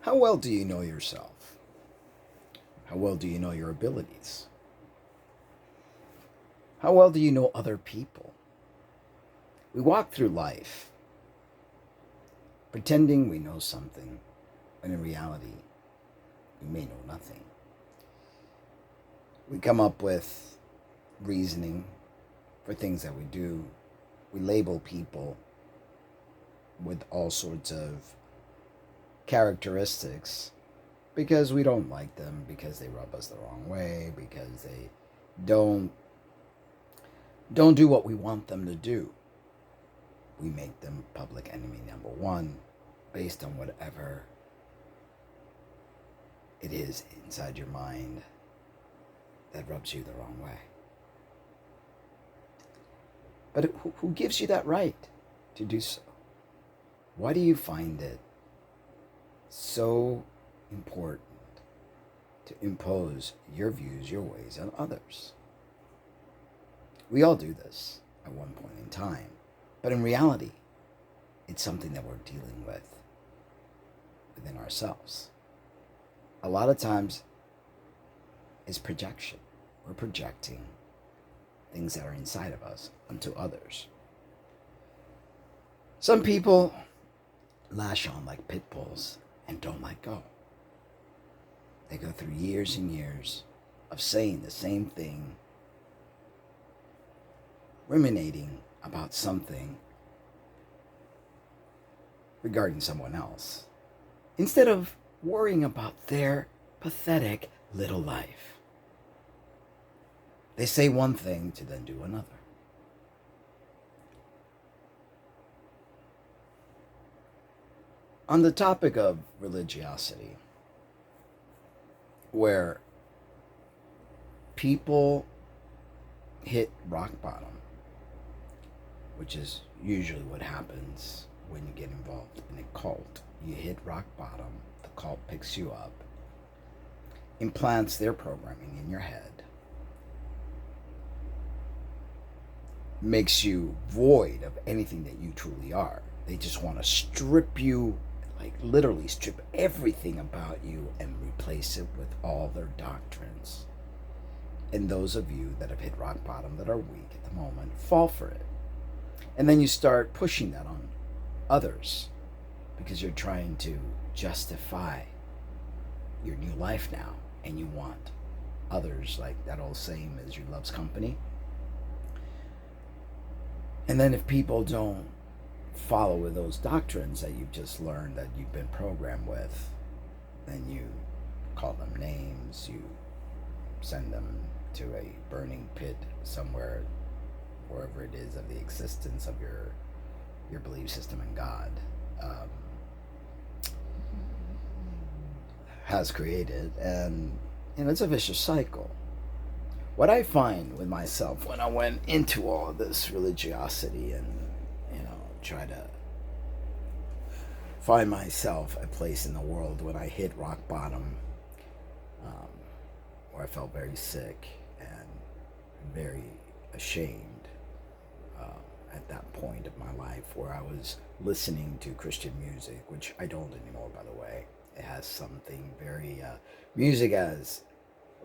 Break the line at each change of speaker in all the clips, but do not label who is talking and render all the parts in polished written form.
How well do you know yourself? How well do you know your abilities? How well do you know other people? We walk through life pretending we know something, when in reality, we may know nothing. We come up with reasoning for things that we do. We label people with all sorts of characteristics because we don't like them, because they rub us the wrong way, because they don't do what we want them to do. We make them public enemy number one based on whatever it is inside your mind that rubs you the wrong way. But who gives you that right to do so? Why do you find it so important to impose your views, your ways on others? We all do this at one point in time, but in reality, it's something that we're dealing with within ourselves. A lot of times, it's projection. We're projecting things that are inside of us onto others. Some people lash on like pit bulls and don't let go. They go through years and years of saying the same thing, ruminating about something regarding someone else, instead of worrying about their pathetic little life. They say one thing to then do another. On the topic of religiosity, where people hit rock bottom, which is usually what happens when you get involved in a cult. You hit rock bottom, the cult picks you up, implants their programming in your head, makes you void of anything that you truly are. They just want to strip you, like literally strip everything about you and replace it with all their doctrines. And those of you that have hit rock bottom, that are weak at the moment, fall for it. And then you start pushing that on others because you're trying to justify your new life now, and you want others, like that old saying, misery loves company. And then if people don't follow with those doctrines that you've just learned, that you've been programmed with, then you call them names, you send them to a burning pit somewhere, wherever it is of the existence of your belief system in God has created. And it's a vicious cycle. What I find with myself when I went into all of this religiosity and try to find myself a place in the world, when I hit rock bottom, where I felt very sick and very ashamed at that point of my life, where I was listening to Christian music, which I don't anymore, by the way. It has something very music as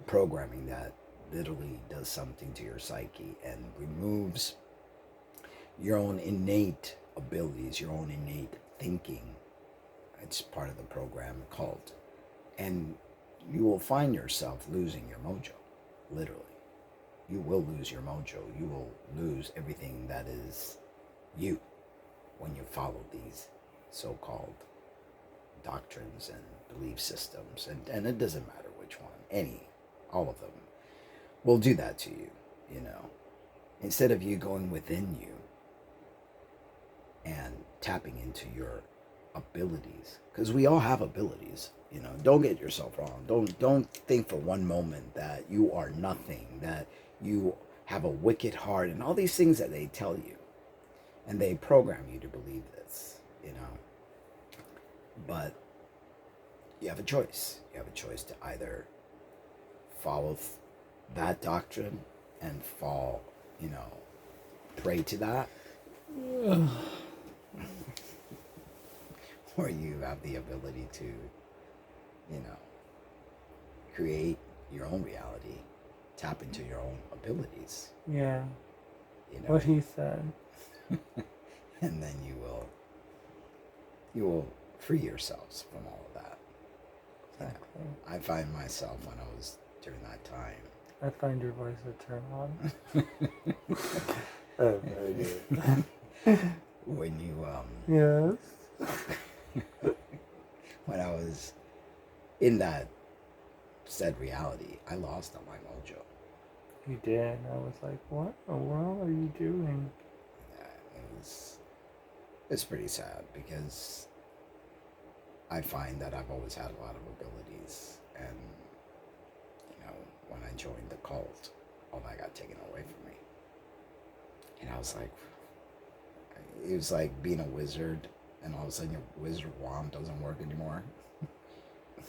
programming that literally does something to your psyche and removes your own innate abilities, your own innate thinking. It's part of the program called. And you will find yourself losing your mojo, literally. You will lose your mojo. You will lose everything that is you when you follow these so-called doctrines and belief systems. And it doesn't matter which one, all of them will do that to you, Instead of you going within you and tapping into your abilities, because we all have abilities. Don't get yourself wrong. Don't think for one moment that you are nothing, that you have a wicked heart, and all these things that they tell you, and they program you to believe this. But you have a choice. You have a choice to either follow that doctrine and fall, prey to that, or you have the ability to you know, create your own reality, tap into your own abilities.
Yeah.
You know,
What he said.
and then you will free yourselves from all of that.
Exactly.
I find myself when I was during that time.
I find your voice a turn on. Oh, very good.
When you
Yes.
when I was in that said reality, I lost all my mojo.
You did. I was like, what in the world are you doing?
Yeah, it's pretty sad because I find that I've always had a lot of abilities, and you know, when I joined the cult, all that got taken away from me. And I was like, it was like being a wizard, and all of a sudden your wizard wand doesn't work anymore.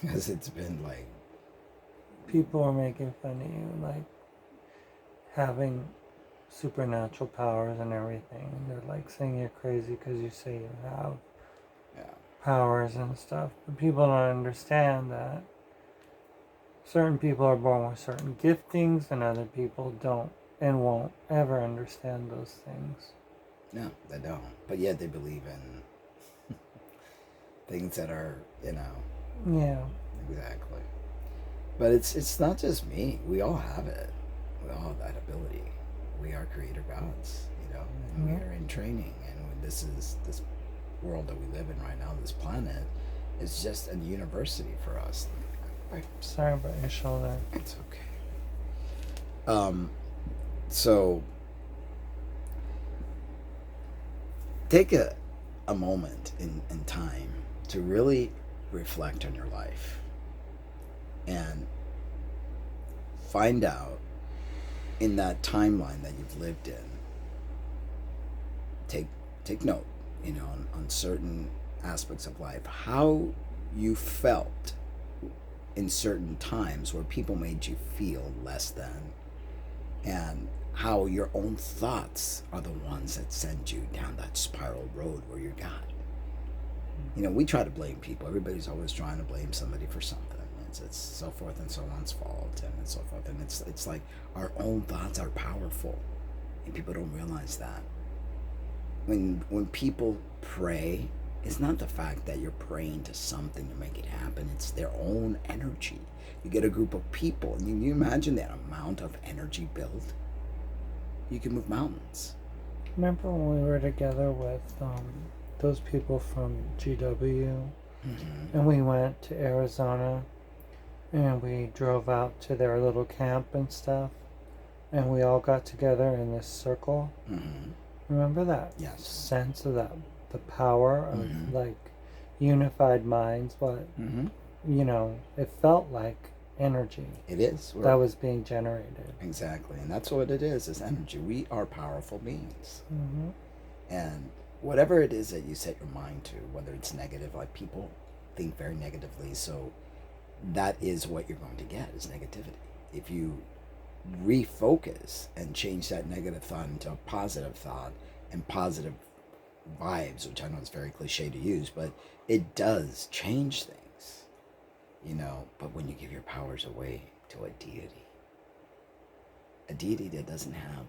Because it's been like...
People are making fun of you, like, having supernatural powers and everything. They're like saying you're crazy because you say you have powers and stuff. But people don't understand that certain people are born with certain giftings and other people don't and won't ever understand those things.
No, they don't. But yet they believe in things that are, you know...
Yeah.
Exactly. But it's not just me. We all have it. We all have that ability. We are creator gods, you know, and we are in training. And when this world that we live in right now, this planet, is just a university for us.
Sorry about your shoulder.
It's okay. So take a moment in time to really reflect on your life and find out in that timeline that you've lived in. Take note, you know, on certain aspects of life, how you felt in certain times where people made you feel less than, and how your own thoughts are the ones that send you down that spiral road where you're God. You know, we try to blame people. Everybody's always trying to blame somebody for something. It's so forth and so on's fault, and so forth. And it's like our own thoughts are powerful, and people don't realize that. When people pray, it's not the fact that you're praying to something to make it happen. It's their own energy. You get a group of people, and you imagine that amount of energy built. You can move mountains.
Remember when we were together with those people from GW, and we went to Arizona, and we drove out to their little camp and stuff, and we all got together in this circle. Remember that?
Yes.
Sense of that, the power of like unified minds, but you know, it felt like energy.
It is.
That was being generated.
Exactly. And that's what it is energy. We are powerful beings. And whatever it is that you set your mind to, whether it's negative, like people think very negatively, so that is what you're going to get, is negativity. If you refocus and change that negative thought into a positive thought and positive vibes, which I know is very cliche to use, but it does change things, you know. But when you give your powers away to a deity that doesn't have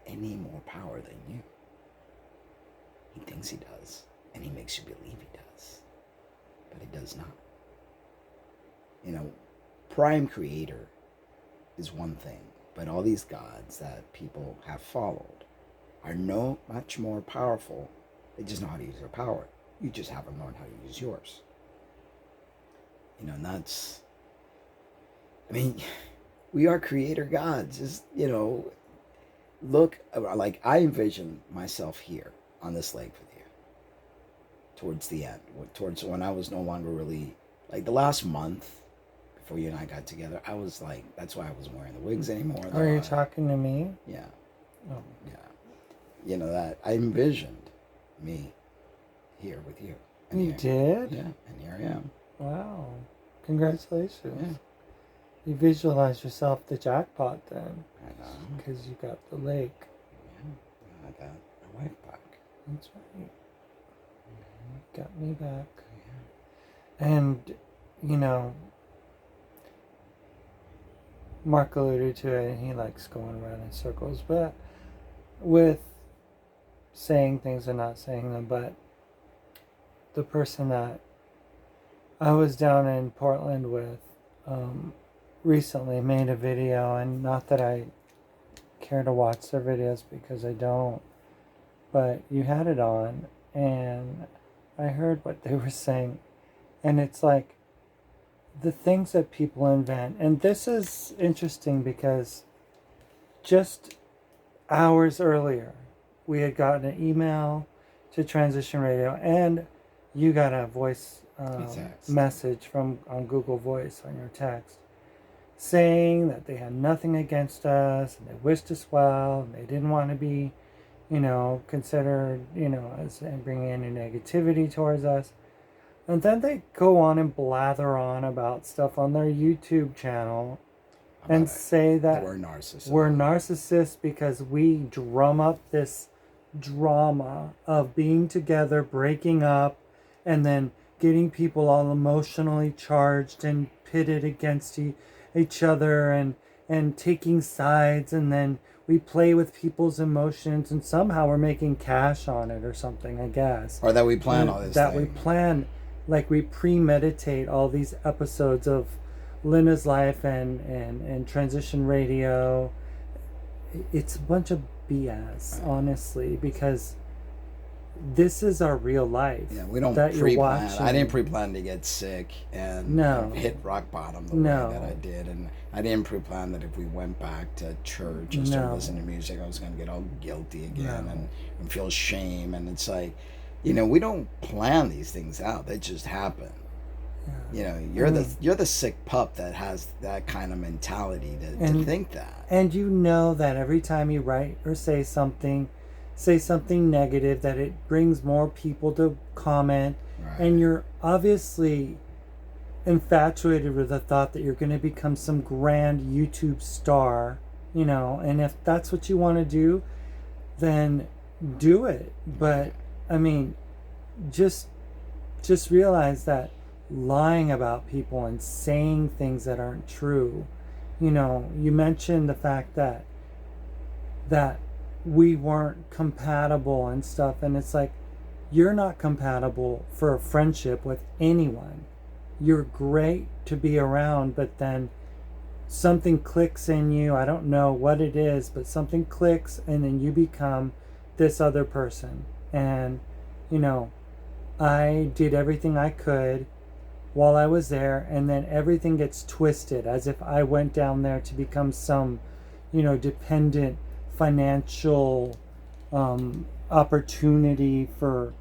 any more power than you, he thinks he does, and he makes you believe he does, but he does not. You know, prime creator is one thing, but all these gods that people have followed are no much more powerful. They just know how to use their power. You just haven't learned how to use yours. You know, and that's... I mean, we are creator gods. Just, you know, look, like I envision myself here on this lake with you towards the end, towards when I was no longer really, like the last month before you and I got together, I was like, that's why I wasn't wearing the wigs anymore.
Are you talking to me?
Yeah.
Oh.
Yeah. You know, that I envisioned me here with you. And
you did?
Yeah, and here I am.
Wow. Congratulations.
Yeah.
You visualize yourself the jackpot then.
I know.
Because you got the lake.
Yeah. I got my wife back.
That's right. Got me back.
Yeah.
And you know, Mark alluded to it, and he likes going around in circles, but with saying things and not saying them. But the person that I was down in Portland with recently made a video, and not that I care to watch their videos because I don't, but you had it on, and I heard what they were saying, and it's like the things that people invent. And this is interesting because just hours earlier, we had gotten an email to Transition Radio, and you got a voice message from on Google Voice on your text saying that they had nothing against us and they wished us well and they didn't want to be, considered, as and bringing any negativity towards us. And then they go on and blather on about stuff on their YouTube channel and say that
we're narcissists.
We're narcissists because we drum up this drama of being together, breaking up, and then getting people all emotionally charged and pitted against each other and taking sides, and then we play with people's emotions and somehow we're making cash on it or something, I guess.
Or that we plan all this.
We plan, like we premeditate all these episodes of Linda's life and Transition Radio. It's a bunch of BS, honestly, because this is our real life.
Yeah, we don't pre-plan. I didn't pre-plan to get sick and hit rock bottom the way that I did. And I didn't pre-plan that if we went back to church and started listening to music, I was going to get all guilty again and feel shame. And it's like, we don't plan these things out. They just happen. Yeah. You're the sick pup that has that kind of mentality to think that.
And that every time you write or say something negative, that it brings more people to comment. Right. And you're obviously infatuated with the thought that you're going to become some grand YouTube star, and if that's what you want to do, then do it. But I mean, just realize that lying about people and saying things that aren't true, you mentioned the fact that we weren't compatible and stuff, and it's like, you're not compatible for a friendship with anyone. You're great to be around, but then something clicks in you. I don't know what it is, but something clicks, and then you become this other person. And I did everything I could while I was there, and then everything gets twisted as if I went down there to become some dependent financial opportunity for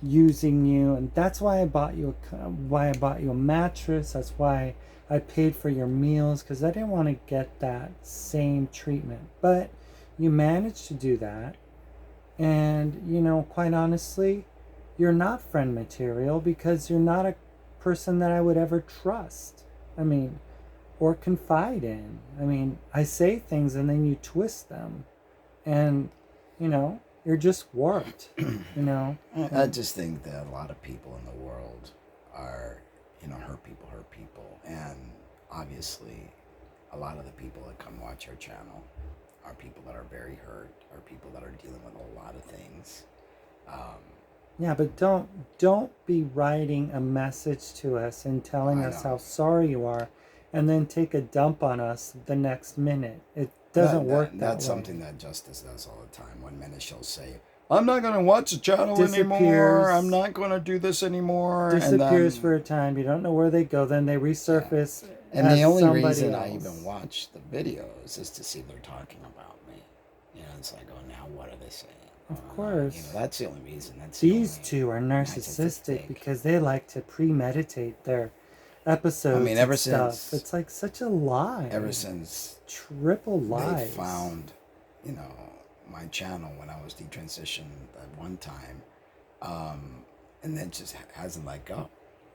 using you. And that's why I bought you a mattress. That's why I paid for your meals, because I didn't want to get that same treatment. But you managed to do that, and quite honestly, you're not friend material, because you're not a person that I would ever trust. Or confide in. I say things and then you twist them, and you're just warped.
I just think that a lot of people in the world are hurt people, and obviously a lot of the people that come watch our channel are people that are very hurt, are people that are dealing with a lot of things.
Yeah, but don't be writing a message to us and telling us how sorry you are, and then take a dump on us the next minute. It doesn't work that way.
That's something that Justice does all the time. One minute she'll say, I'm not going to watch the channel anymore. I'm not going to do this anymore.
Disappears for a time. You don't know where they go. Then they resurface. Yeah.
And the only reason I even watch the videos is to see if they're talking about me. It's like, oh, now what are they saying?
Of course.
That's the only reason.
These two are narcissistic because they like to premeditate their episodes.
Ever since
it's like such a lie.
Ever since
triple lies.
They found, my channel when I was detransitioned at one time, and then just hasn't let go.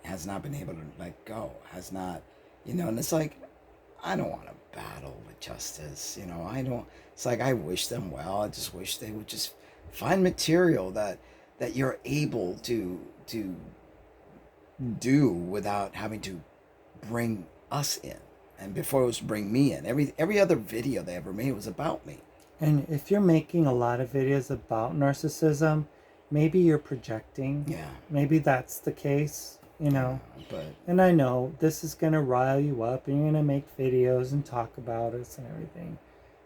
Has not been able to let go. Has not, and it's like, I don't want to battle with Justice. I don't. It's like, I wish them well. I just wish they would just find material that you're able to do without having to bring us in. And before it was bring me in. Every other video they ever made was about me.
And if you're making a lot of videos about narcissism, maybe you're projecting.
Yeah.
Maybe that's the case, you know.
But
and I know this is going to rile you up and you're going to make videos and talk about us and everything.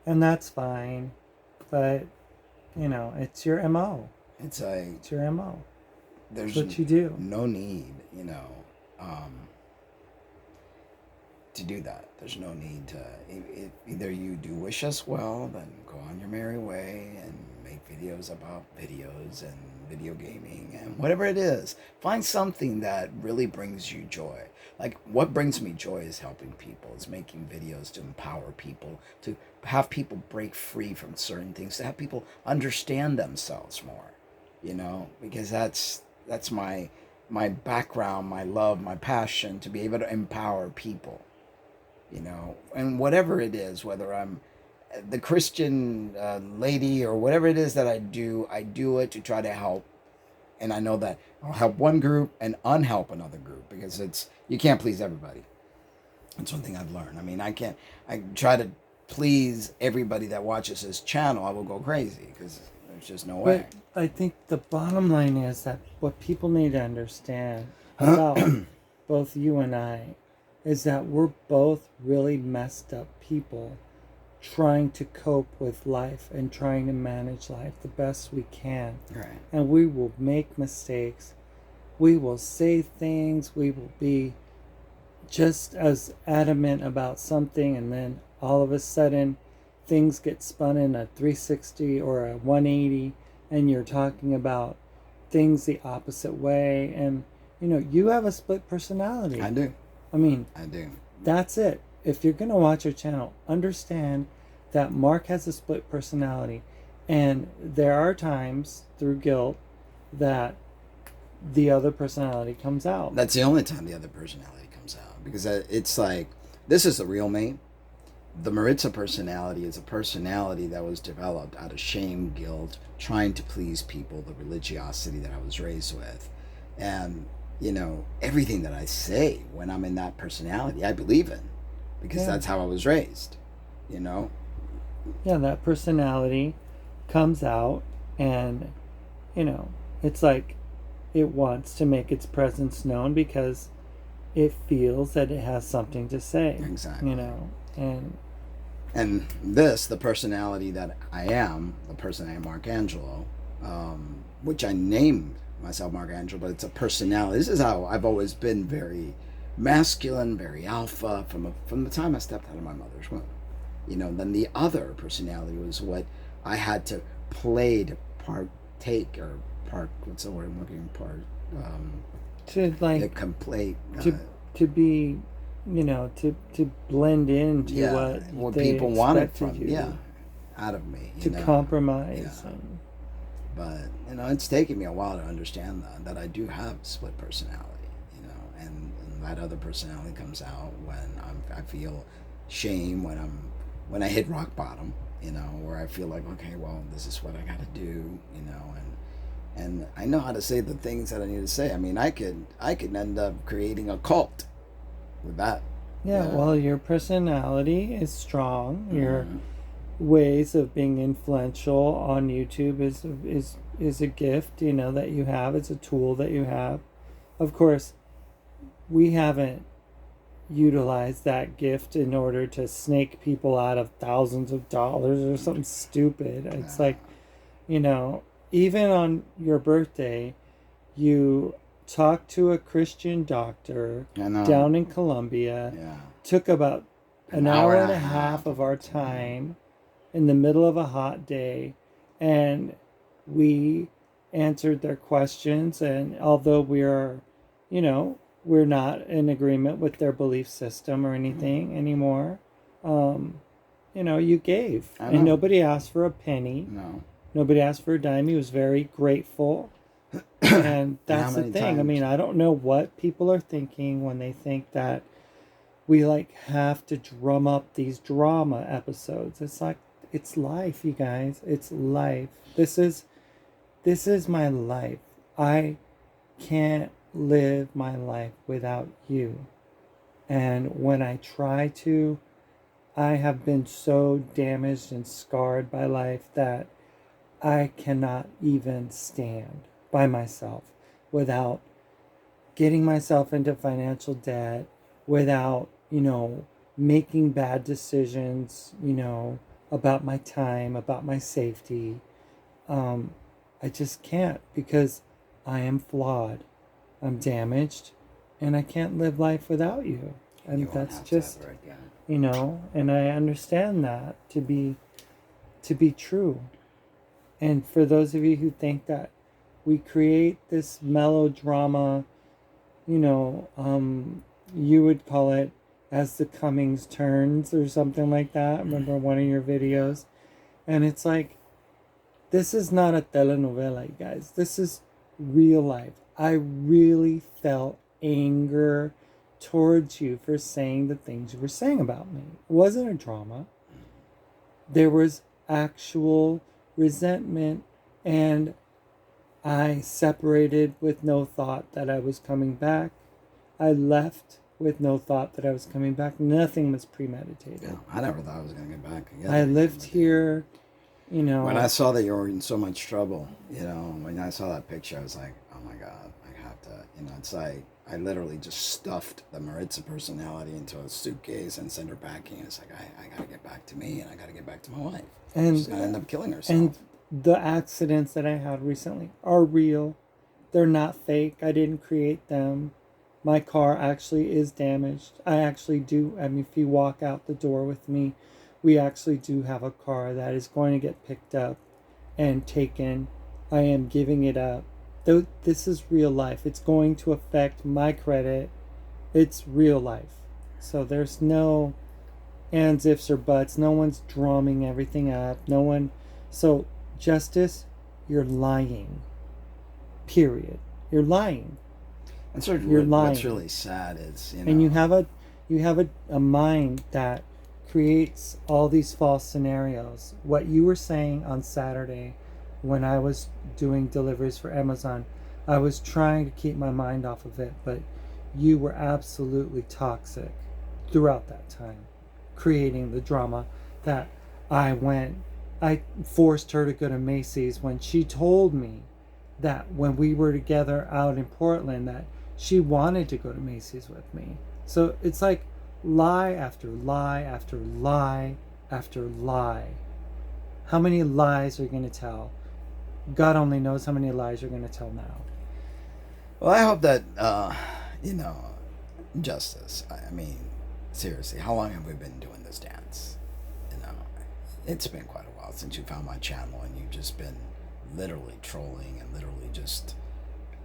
And that's fine. But, you know, it's your MO.
It's
your MO.
There's
what you do.
No need, you know, to do that. There's no need to. Either you do wish us well, then go on your merry way and make videos about videos and video gaming and whatever it is. Find something that really brings you joy. Like, what brings me joy is helping people, is making videos to empower people, to have people break free from certain things, to have people understand themselves more, you know, because that's my background, my love, my passion, to be able to empower people, you know, and whatever it is, whether I'm the Christian lady or whatever it is that I do it to try to help. And I know that I'll help one group and unhelp another group, because you can't please everybody. That's one thing I've learned. I mean, I try to please everybody that watches this channel, I will go crazy, because there's just no way.
But I think the bottom line is that what people need to understand about both you and I is that we're both really messed up people trying to cope with life and trying to manage life the best we can.
Right.
And we will make mistakes. We will say things. We will be just as adamant about something, and then all of a sudden things get spun in a 360 or a 180, and you're talking about things the opposite way. And, you know, you have a split personality.
I do.
I mean,
I do.
That's it. If you're going to watch your channel, understand that Mark has a split personality. And there are times through guilt that the other personality comes out.
That's the only time the other personality comes out. Because it's like, this is the real me. The Maritza personality is a personality that was developed out of shame, guilt, trying to please people, the religiosity that I was raised with. And, you know, everything that I say when I'm in that personality, I believe in. Because that's how I was raised, you know?
Yeah, that personality comes out and, you know, it's like it wants to make its presence known because it feels that it has something to say.
Exactly.
You know,
and this, the personality that I am, the person I am, Marcangelo, which I named myself Marcangelo, but it's a personality. This is how I've always been, very masculine, very alpha from the time I stepped out of my mother's womb. You know, then the other personality was what I had to play to partake, or what's the word I'm looking for?
To like
to complete
to be, you know, to blend into
what
they
people wanted from
you
out of me,
to compromise.
Yeah. But you know, it's taken me a while to understand that I do have split personality, you know, and that other personality comes out when I feel shame, when I hit rock bottom, you know, where I feel like, okay, well, this is what I got to do, you know, and I know how to say the things that I need to say. I mean, I could end up creating a cult with that.
Yeah, well, your personality is strong. Your ways of being influential on YouTube is a gift, you know, that you have. It's a tool that you have. Of course, we haven't utilized that gift in order to snake people out of thousands of dollars or something stupid. It's like, you know, even on your birthday, you talked to a Christian doctor down in Colombia. Took about an hour and a half of our time in the middle of a hot day, and we answered their questions. And although we're not in agreement with their belief system or anything anymore, you know, you gave. And nobody asked for a penny. Nobody asked for a dime. He was very grateful. And that's the thing. I mean, I don't know what people are thinking when they think that we like have to drum up these drama episodes. It's like, it's life, you guys. It's life. This is my life. I can't live my life without you. And when I try to, I have been so damaged and scarred by life that I cannot even stand by myself without getting myself into financial debt, without, making bad decisions, about my time, about my safety. Um, I just can't because I am flawed. I'm damaged and I can't live life without you.
And you
And
won't
that's
have to
just,
ever again.
and I understand that to be true. And for those of you who think that we create this melodrama, you know, um, you would call it as the Cummings turns or something like that. Remember one of your videos? And it's like, this is not a telenovela, you guys. This is real life. I really felt anger towards you for saying the things you were saying about me. It wasn't a drama. There was actual resentment, and I separated with no thought that I was coming back. I left with no thought that I was coming back. Nothing was premeditated.
Yeah, I never thought I was going to get back again.
I lived here,
When I saw that you were in so much trouble, when I saw that picture, I was like, oh my God, I have to, it's like, I literally just stuffed the Maritza personality into a suitcase and sent her packing. It's like, I got to get back to me and I got to get back to my wife.
And
she's going to end up killing herself.
And the accidents that I had recently are real. They're not fake. I didn't create them. My car actually is damaged. I actually do. I mean, if you walk out the door with me, we actually do have a car that is going to get picked up and taken. I am giving it up. Though this is real life. It's going to affect my credit. It's real life. So there's no ands, ifs, or buts. No one's drumming everything up. No one. So, Justice, you're lying. Period. You're lying.
And sort of
You're lying.
What's really sad is,
And you have a mind that creates all these false scenarios. What you were saying on Saturday when I was doing deliveries for Amazon, I was trying to keep my mind off of it, but you were absolutely toxic throughout that time, creating the drama that I forced her to go to Macy's when she told me that when we were together out in Portland that she wanted to go to Macy's with me. So it's like lie after lie after lie after lie. How many lies are you going to tell? God only knows how many lies you're going to tell now.
Well, I hope that, Justice. I mean, seriously, how long have we been doing this dance? It's been quite a while since you found my channel, and you've just been literally trolling, and literally just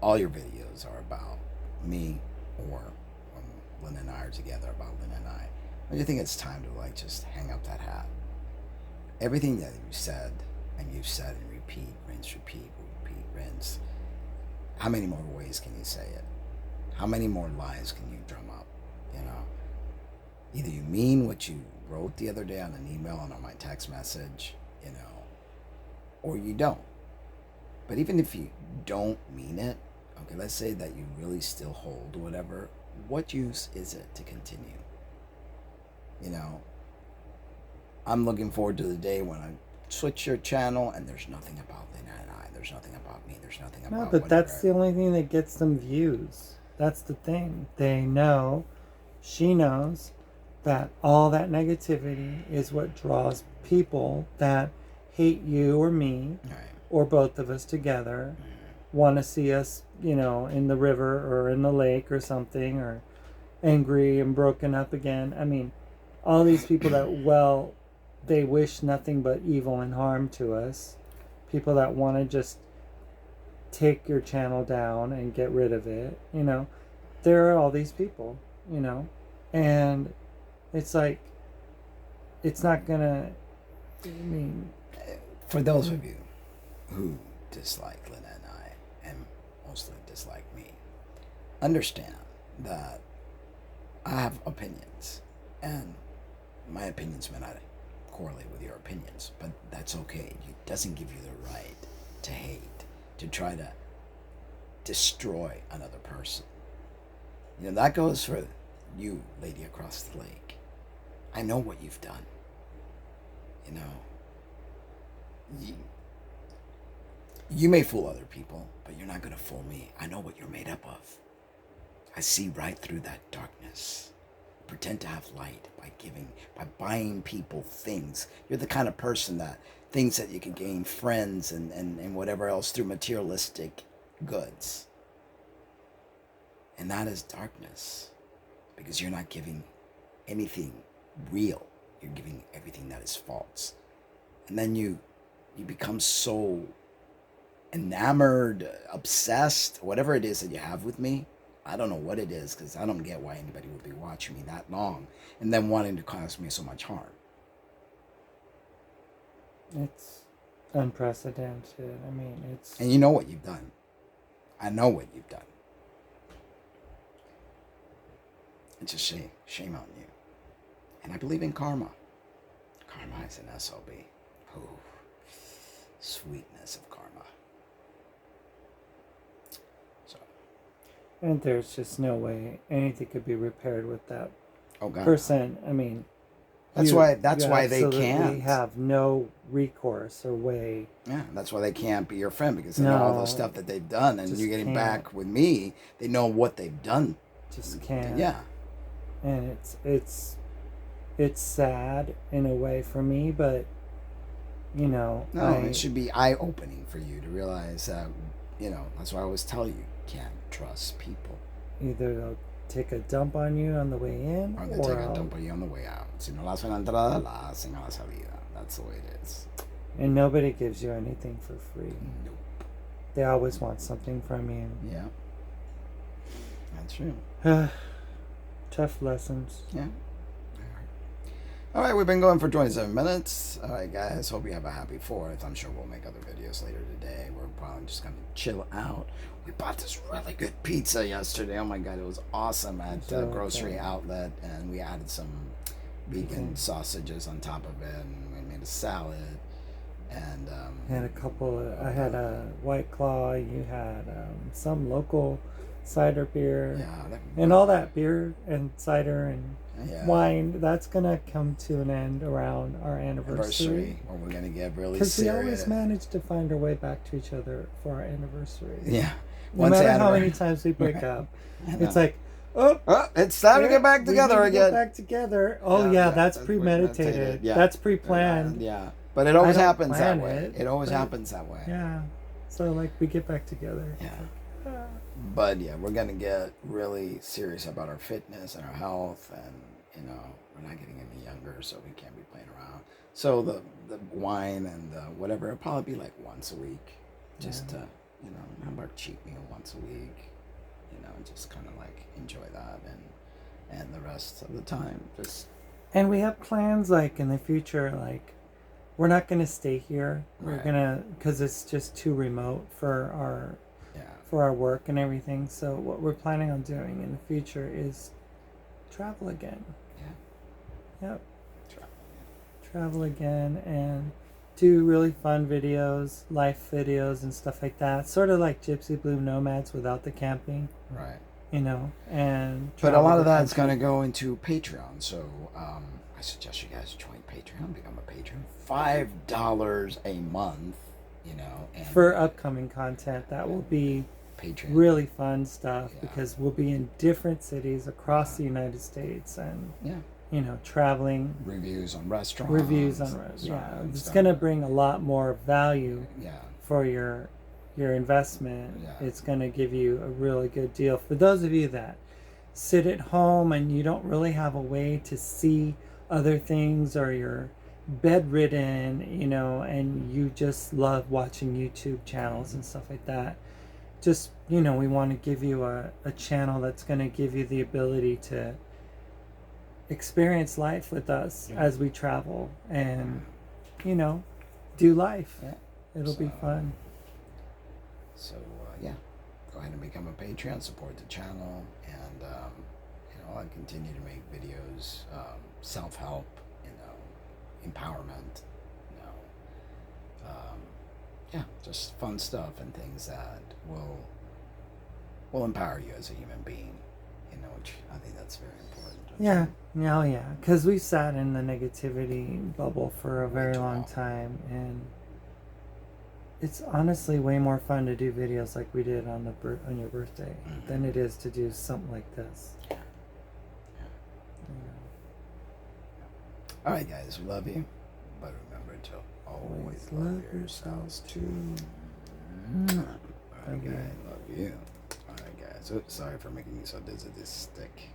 all your videos are about me, or when Lynn and I are together, about Lynn and I. Don't you think it's time to just hang up that hat? Everything that you said, and you've said and repeat, rinse, repeat, rinse. How many more ways can you say it? How many more lies can you drum up? Either you mean what you wrote the other day on an email and on my text message, or you don't. But even if you don't mean it, okay, let's say that you really still hold whatever, what use is it to continue? I'm looking forward to the day when I switch your channel and there's nothing about Lynn and I, there's nothing about me, there's nothing about
No, but that's the only thing that gets them views. That's the thing. They know, she knows, that all that negativity is what draws people that hate you or me,
right,
or both of us together, want to see us, in the river or in the lake or something, or angry and broken up again. I mean, all these people that, they wish nothing but evil and harm to us. People that want to just take your channel down and get rid of it, there are all these people, and it's like, it's not gonna,
for those of you who dislike Lynn and I, and mostly dislike me, understand that I have opinions, and my opinions may not correlate with your opinions, but that's okay. It doesn't give you the right to hate, to try to destroy another person. That goes for you, lady across the lake, I know what you've done. You know, you may fool other people, but you're not going to fool me. I know what you're made up of. I see right through that darkness. Pretend to have light by buying people things. You're the kind of person that thinks that you can gain friends and whatever else through materialistic goods. And that is darkness, because you're not giving anything real. You're giving everything that is false. And then you become so enamored, obsessed, whatever it is that you have with me. I don't know what it is, because I don't get why anybody would be watching me that long and then wanting to cause me so much harm.
It's unprecedented. I mean, it's...
And you know what you've done. I know what you've done. It's a shame. Shame on you. And I believe in karma. Karma is an SOB. Oh, sweetness of karma. So.
And there's just no way anything could be repaired with that
God.
person. I mean,
that's why they can't.
They have no recourse or way.
Yeah, that's why they can't be your friend, because they know all the stuff that they've done, and you're getting back with me. They know what they've done.
Just can't.
Yeah.
And it's sad in a way for me, but you know,
it should be eye-opening for you to realize that, that's why I always tell you can't trust people.
Either they'll take a dump on you on the way in,
or they'll take a dump on you on the way out. Si no la hacen la entrada, la hacen a la salida. That's the way it is.
And nobody gives you anything for free.
Nope.
They always want something from you.
Yeah. That's true.
Tough lessons.
Yeah. All right, we've been going for 27 minutes. All right, guys, hope you have a happy 4th. I'm sure we'll make other videos later today. We're probably just going to chill out. We bought this really good pizza yesterday. Oh, my God, it was awesome at the grocery outlet. And we added some vegan sausages on top of it. And we made a salad. And
I had a White Claw. You had some local cider beer.
Yeah.
And all that beer and cider and wine, that's gonna come to an end around our anniversary.
Or we're gonna get really
serious. Because we always manage to find our way back to each other for our anniversary.
Yeah.
No matter how many times we break up, it's like,
it's time to get back together again.
Get back together. Oh yeah, that's premeditated.
Yeah.
That's pre-planned.
Yeah. But it always happens that way. It always happens that way.
Yeah. So like we get back together.
Yeah. But yeah, we're gonna get really serious about our fitness and our health, and we're not getting any younger, so we can't be playing around. So the wine and the whatever, it'll probably be like once a week, just to have our cheat meal once a week, just kind of like enjoy that, and the rest of the time just.
And we have plans like in the future, like we're not gonna stay here. We're gonna, because it's just too remote for our work and everything. So what we're planning on doing in the future is travel again. Yeah. Yep. Travel again and do really fun videos, life videos and stuff like that. Sort of like Gypsy Blue Nomads without the camping.
Right.
And
but a lot of that's going to go into Patreon. So I suggest you guys join Patreon, become a patron. $5 a month, and
for upcoming content that will be
Patreon.
Really fun stuff, because we'll be in different cities across the United States and traveling.
Reviews on restaurants.
It's going to bring a lot more value for your investment. It's going to give you a really good deal. For those of you that sit at home and you don't really have a way to see other things, or you're bedridden, and you just love watching YouTube channels and stuff like that, just, we want to give you a channel that's going to give you the ability to experience life with us as we travel and, do life. It'll be fun.
So, go ahead and become a Patreon, support the channel, and, I'll continue to make videos, self-help, empowerment, just fun stuff and things that will empower you as a human being, which I think that's very important.
Yeah, oh yeah, because we sat in the negativity bubble for a very
too
long
long.
time, and it's honestly way more fun to do videos like we did on on your birthday than it is to do something like this.
All right, guys, love you, but remember to always love yourselves too. All right, guys, love you. All right, guys. Oops, sorry for making me so dizzy. This stick.